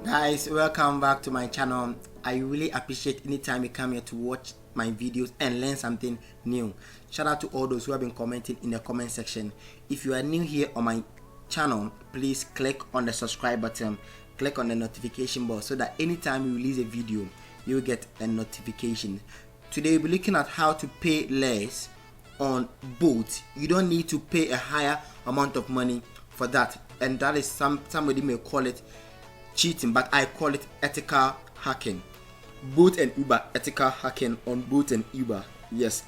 Guys, welcome back to my channel. I really appreciate anytime you come here to watch my videos and learn something new. Shout out to all those who have been commenting in the comment section. If you are new here on my channel, please click on the subscribe button, click on the notification bell so that anytime we release a video you will get a notification. Today we'll be looking at how to pay less on both. You don't need to pay a higher amount of money for that, and that is somebody may call it cheating, but I call it ethical hacking. Bolt and Uber, ethical hacking on Bolt and Uber. Yes,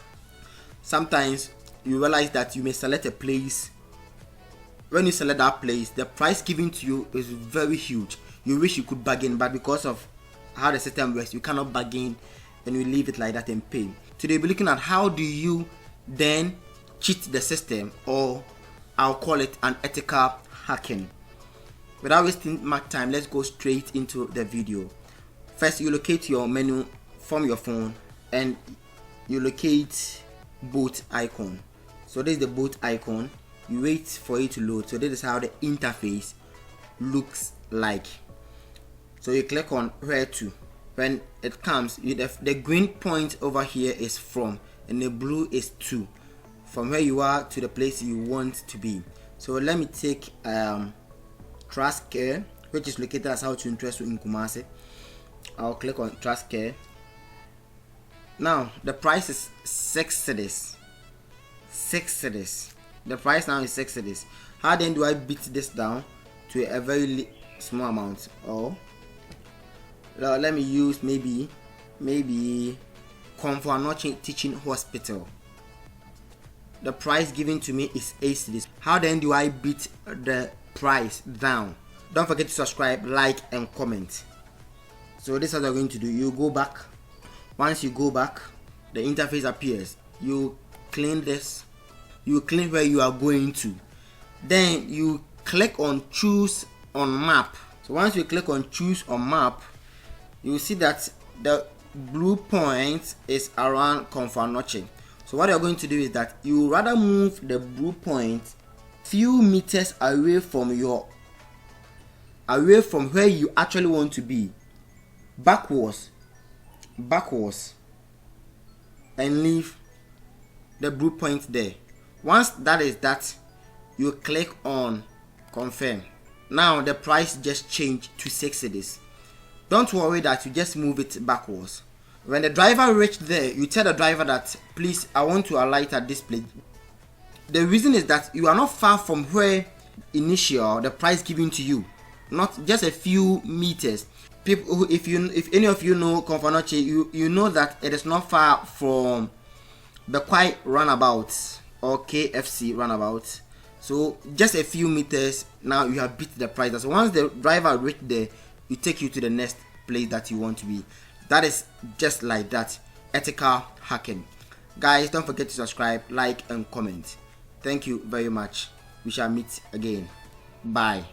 sometimes you realize that you may select a place. When you select that place, the price given to you is very huge. You wish you could bargain, but because of how the system works, you cannot bargain and you leave it like that and pay. Today we'll be looking at how do you then cheat the system, or I'll call it an ethical hacking. Without wasting much time, let's go straight into the video. First, you locate your menu from your phone and you locate boat icon. So this is the boat icon. You wait for it to load. So this is how the interface looks like. So you click on where to. When it comes, the green point over here is from, and the blue is to. From where you are to the place you want to be. So let me take Trust Care, which is located as how to interest in Kumasi. I'll click on Trust Care. Now the price is 6 cedis. 6 cedis. The price now is 6 cedis. How then do I beat this down to a very small amount? Or let me use maybe Comfort Teaching Hospital. The price given to me is 8 cedis. How then do I beat the price down? Don't forget to subscribe, like and comment. So this is what you're going to do. You go back. Once you go back, the interface appears. You clean this. You clean where you are going to. Then you click on choose on map. So once you click on choose on map, you will see that the blue point is around Comfort. So what you're going to do is that you rather move the blue point few meters away from where you actually want to be, backwards, and leave the blue point there. Once that is that, you click on confirm. Now the price just changed to 6 cedis. Don't worry that you just move it backwards. When the driver reached there, you tell the driver that please, I want to alight at this place. The reason is that you are not far from where initial the price given to you, not just a few meters. People who, if any of you know Comfort, you know that it is not far from the Quai roundabout or KFC roundabout. So just a few meters. Now you have beat the price. So once the driver reached there, you take you to the next place that you want to be. That is just like that, ethical hacking. Guys, don't forget to subscribe, like and comment. Thank you very much. We shall meet again. Bye.